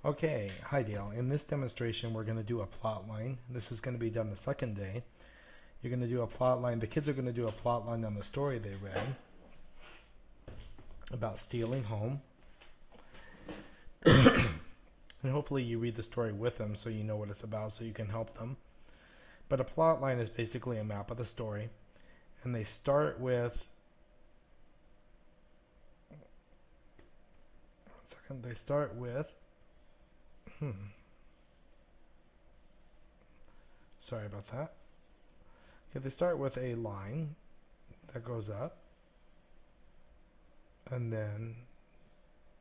Okay, hi Dale. In this demonstration, we're going to do a plot line. This is going to be done the second day. You're going to do a plot line. The kids are going to do a plot line on the story they read about stealing home. And hopefully you read the story with them so you know what it's about so you can help them. But a plot line is basically a map of the story. And they start with... They start with... Sorry about that. Okay, they start with a line that goes up and then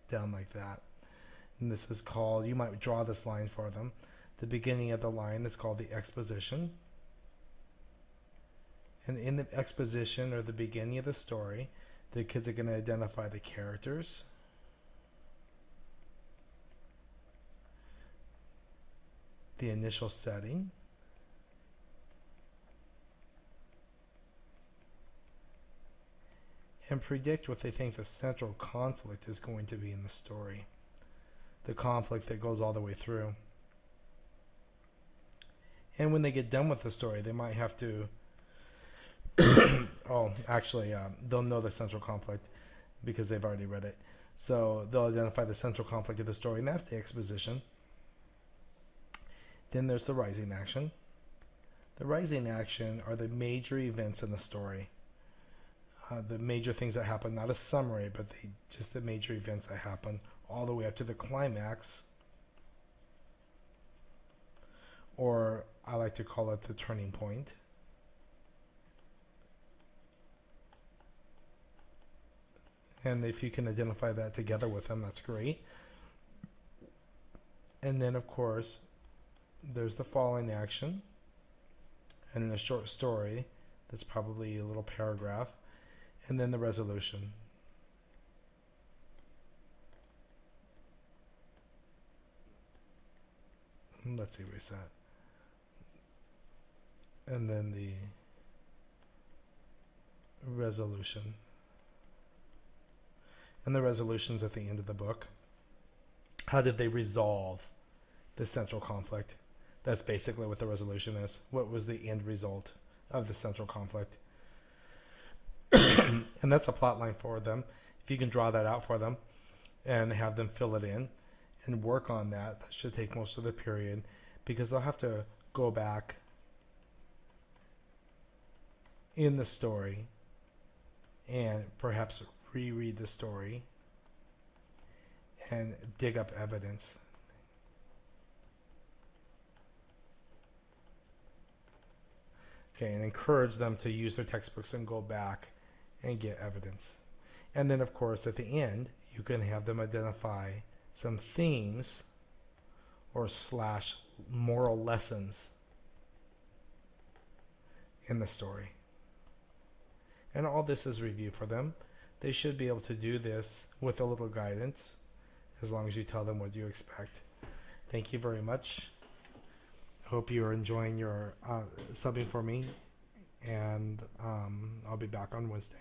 down like that. And this is called, you might draw this line for them. The beginning of the line is called the exposition. And in the exposition, or the beginning of the story, the kids are going to identify the characters, the initial setting, and predict what they think the central conflict is going to be in the story. The conflict that goes all the way through. And when they get done with the story, they might have to they'll know the central conflict because they've already read it. So they'll identify the central conflict of the story, and that's the exposition. Then there's the rising action. The rising action are the major events in the story. The major things that happen, not a summary, but just the major events that happen all the way up to the climax. Or I like to call it the turning point. And if you can identify that together with them, that's great. And then, of course, there's the following action. And in a short story, that's probably a little paragraph. And then the resolution. Let's erase that. And then the resolution. And the resolution's at the end of the book. How did they resolve the central conflict? That's basically what the resolution is. What was the end result of the central conflict? And that's a plot line for them. If you can draw that out for them and have them fill it in and work on that, that should take most of the period, because they'll have to go back in the story and perhaps reread the story and dig up evidence. Okay, and encourage them to use their textbooks and go back and get evidence. And then, of course, at the end, you can have them identify some themes or / moral lessons in the story. And all this is review for them. They should be able to do this with a little guidance, as long as you tell them what you expect. Thank you very much. Hope you're enjoying your subbing for me, and I'll be back on Wednesday.